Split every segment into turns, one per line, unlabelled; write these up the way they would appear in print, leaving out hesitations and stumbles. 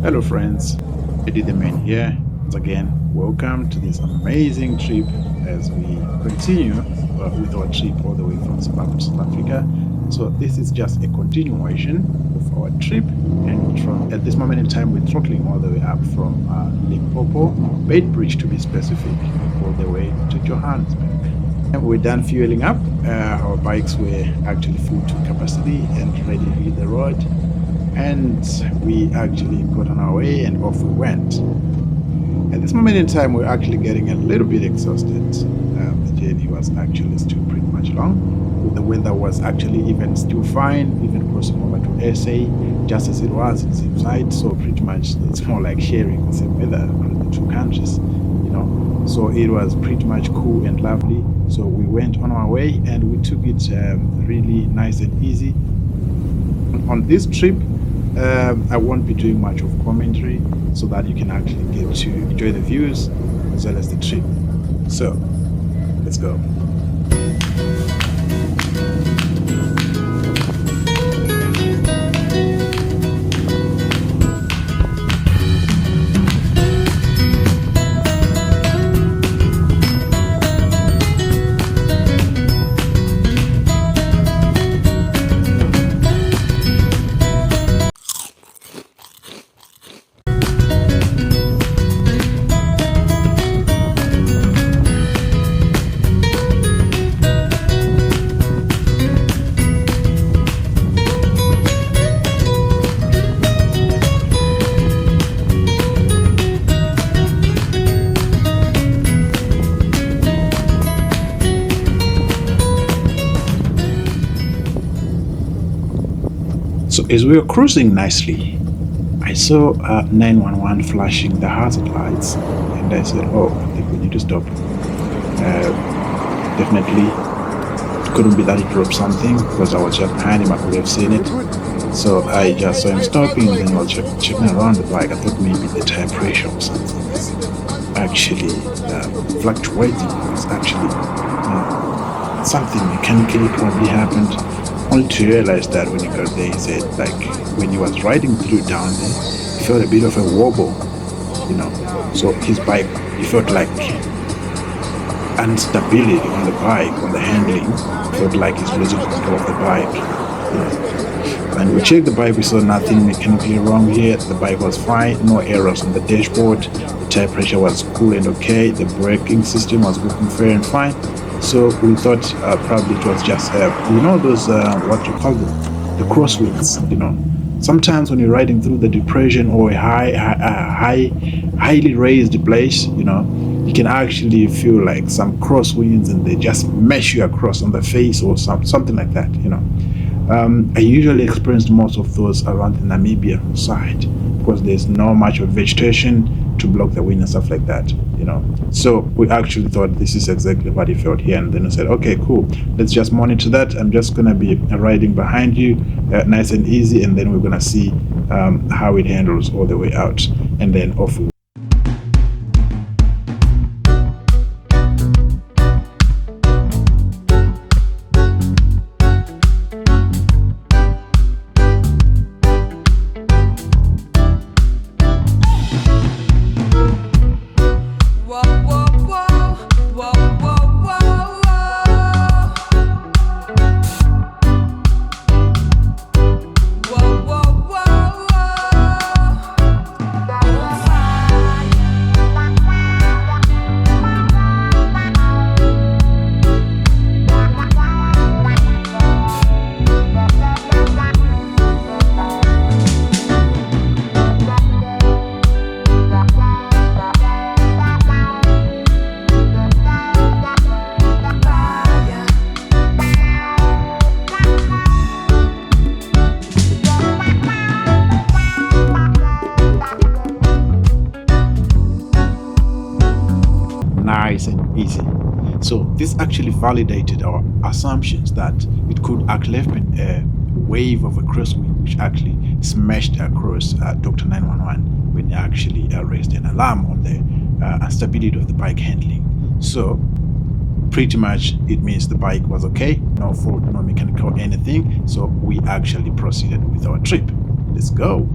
Hello, friends. Eddie the Man here. Once again, welcome to this amazing trip as we continue with our trip all the way from Zimbabwe to South Africa. So, this is just a continuation of our trip, and from at this moment in time, we're throttling all the way up from Limpopo, Beitbridge to be specific, all the way to Johannesburg. And we're done fueling up. Our bikes were actually full to capacity and ready to hit the road, and we actually got on our way and off we went. At this moment in time, we're actually getting a little bit exhausted. The journey was actually still pretty much long. The weather was actually even still fine, even crossing over to SA, just as it was in Zimbabwe. So pretty much it's more like sharing the same weather across the two countries. So it was pretty much cool and lovely. So we went on our way and we took it really nice and easy. On this trip, I won't be doing much of commentary so that you can actually get to enjoy the views as well as the trip. So, let's go. So as we were cruising nicely, I saw 911 flashing the hazard lights, and I said, "Oh, I think we need to stop." Definitely, it couldn't be that he dropped something because I was just behind him. I could have seen it. So I just saw him stopping, and then I was checking around the bike. I thought maybe the tire pressure or something is actually fluctuating. It's actually something mechanically probably happened. Only to realize that when he got there, he said, like, when he was riding through down there, he felt a bit of a wobble. So his bike, he felt like instability on the bike, on the handling. Felt like he's losing control of the bike. And we checked the bike, we saw nothing mechanically wrong here. The bike was fine, no errors on the dashboard. The tire pressure was cool and okay. The braking system was working fair and fine. So we thought probably it was just, those, what you call them, the crosswinds. Sometimes when you're riding through the depression or a highly raised place, you can actually feel like some crosswinds and they just mash you across on the face or something like that. I usually experienced most of those around the Namibia side because there's not much of vegetation to block the wind and stuff like that. So we actually thought this is exactly what he felt here, and then we said, okay, cool, let's just monitor that. I'm just gonna be riding behind you, nice and easy, and then we're gonna see how it handles all the way out, and then off we nice and easy. So this actually validated our assumptions that it could actually have been a wave of a crosswind which actually smashed across Dr. 911 when he actually raised an alarm on the instability of the bike handling. So pretty much it means the bike was okay, no fault, no mechanical anything. So we actually proceeded with our trip. Let's go.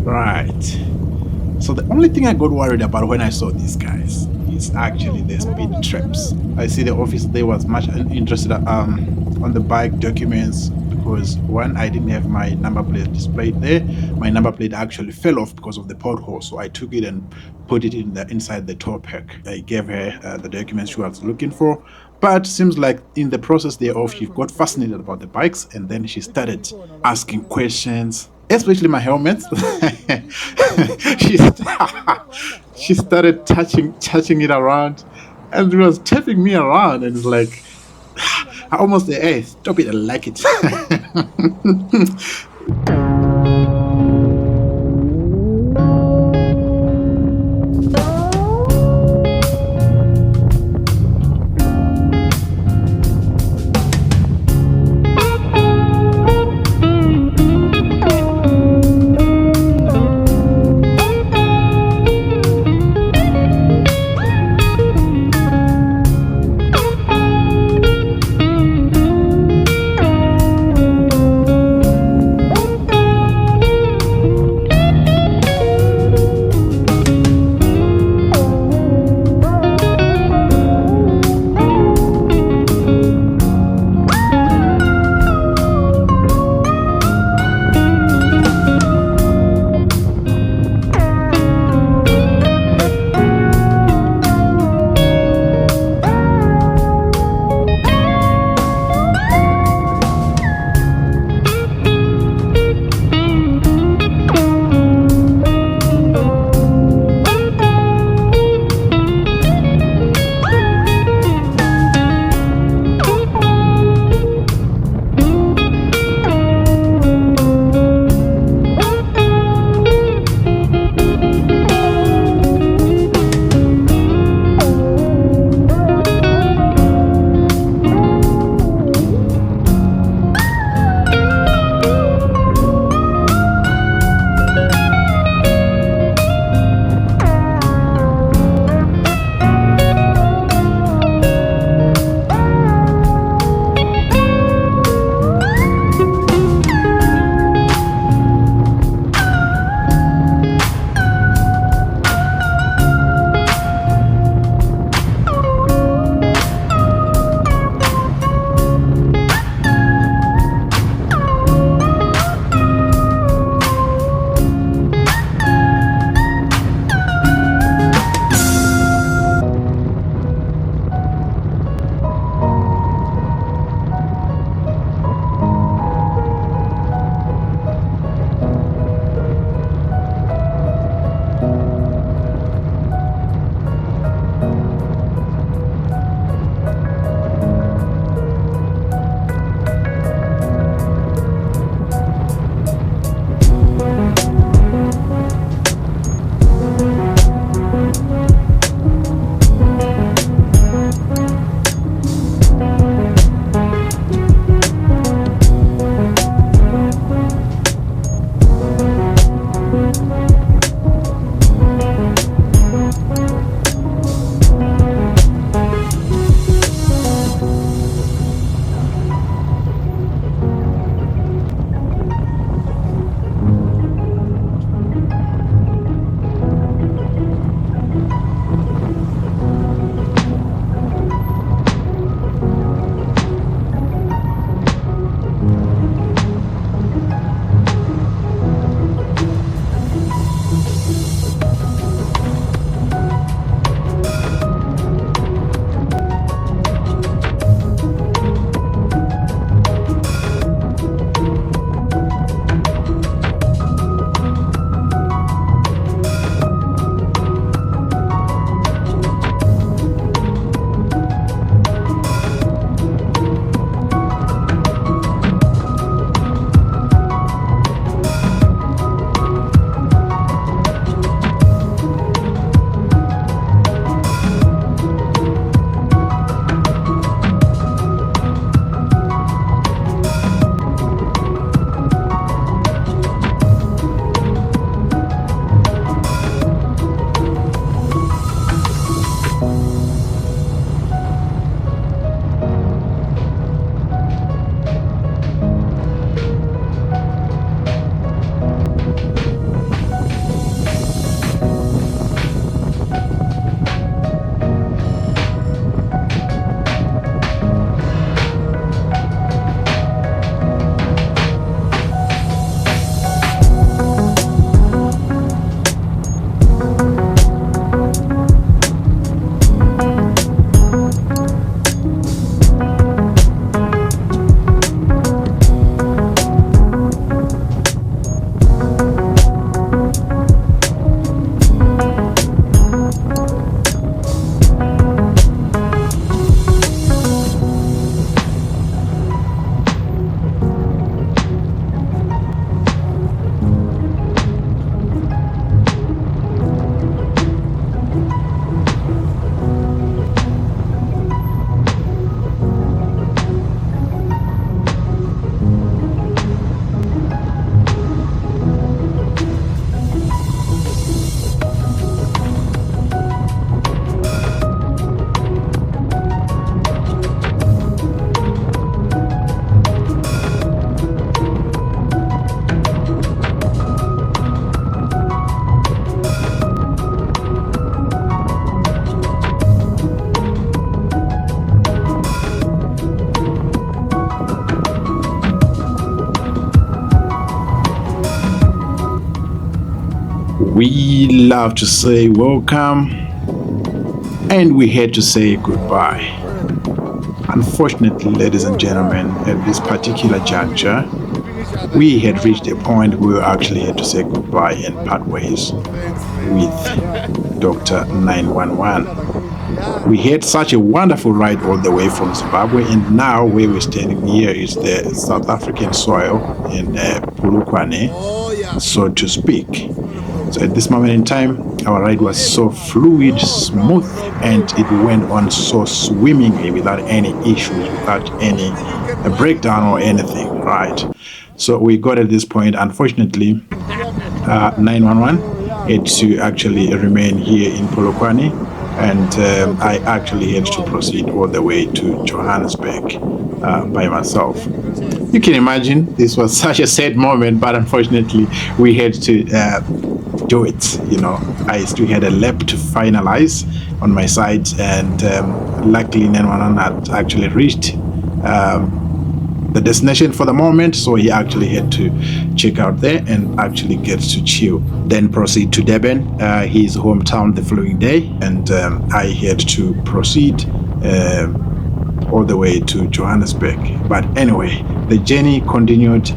Right. So the only thing I got worried about when I saw these guys is actually the speed traps. I see the officer there was much interested on the bike documents because one, I didn't have my number plate displayed there. My number plate actually fell off because of the pothole, so I took it and put it in the inside the tow pack. I gave her the documents she was looking for, but seems like in the process thereof, she got fascinated about the bikes and then she started asking questions, especially my helmet. she, st- she started touching it around and it was tapping me around and it's like, I almost say, hey, stop it, I like it. We love to say welcome and we had to say goodbye. Unfortunately, ladies and gentlemen, at this particular juncture, we had reached a point where we actually had to say goodbye and part ways with Dr. 911. We had such a wonderful ride all the way from Zimbabwe, and now where we're standing here is the South African soil in Polokwane, so to speak. So at this moment in time, our ride was so fluid, smooth, and it went on so swimmingly without any issues, without any breakdown or anything, right? So we got at this point, unfortunately, 911 had to actually remain here in Polokwane, and I actually had to proceed all the way to Johannesburg by myself. You can imagine this was such a sad moment, but unfortunately we had to do it. I still had a lap to finalize on my side, and luckily 911 had actually reached the destination for the moment, so he actually had to check out there and actually get to chill, then proceed to Durban, his hometown, the following day, and I had to proceed all the way to Johannesburg. But anyway, the journey continued.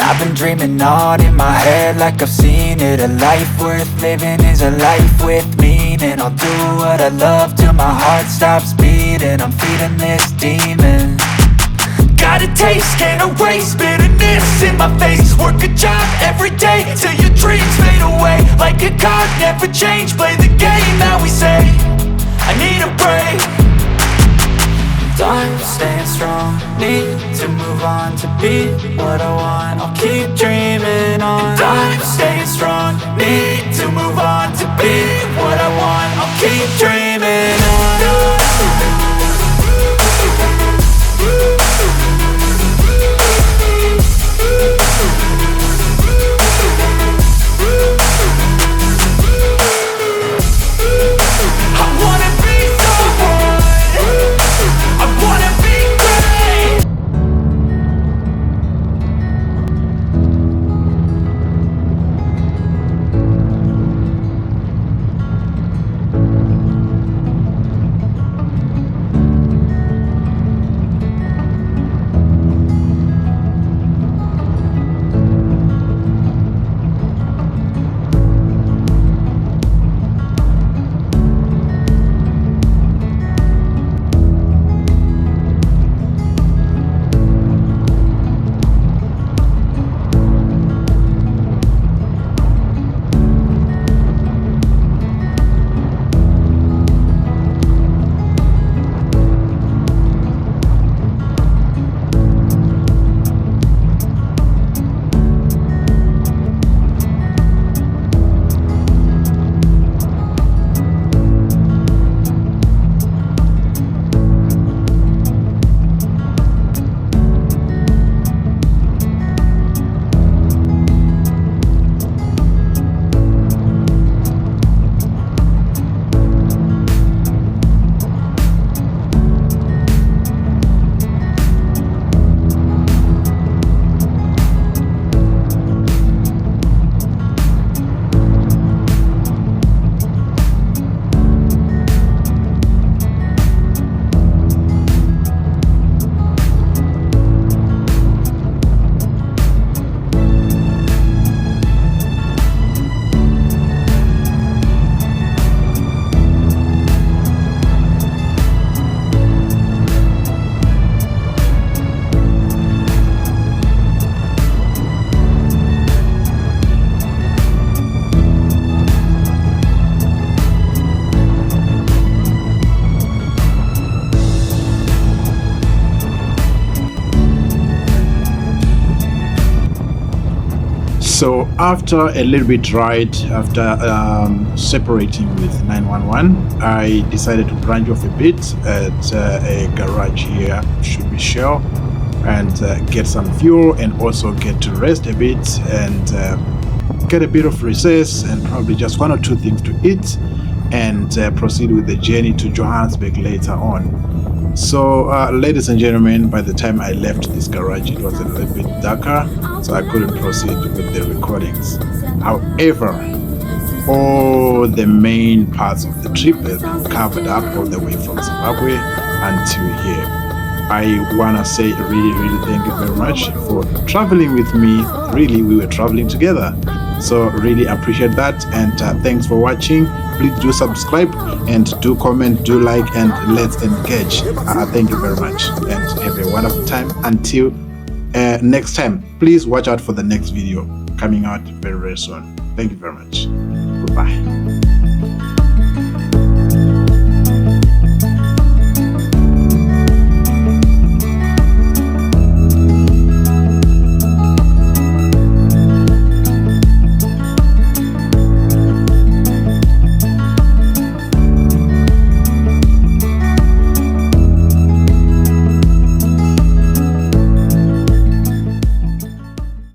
I've been dreaming on in my head like I've seen it. A life worth living is a life with meaning. I'll do what I love till my heart stops beating. I'm feeding this demon. Got a taste, can't erase bitterness in my face. Work a job every day till your dreams fade away. Like a card, never change, play the game that we say. I need a break. I'm staying strong, need to move on to be what I want. I'll keep dreaming on. I'm staying strong, need to move on to be what I want. I'll keep dreaming on.
So after a little bit ride, after separating with 911, I decided to branch off a bit at a garage here, should be Shell, and get some fuel and also get to rest a bit and get a bit of recess and probably just one or two things to eat and proceed with the journey to Johannesburg later on. So ladies and gentlemen, by the time I left this garage, it was a little bit darker, so I couldn't proceed with the recordings. However, all the main parts of the trip have been covered up all the way from Zimbabwe until here. I want to say really thank you very much for traveling with me. Really, we were traveling together, so really appreciate that. And thanks for watching. Please do subscribe and do comment, do like, and let's engage. Thank you very much and have a wonderful time. Until next time, please watch out for the next video coming out very soon. Thank you very much. Goodbye.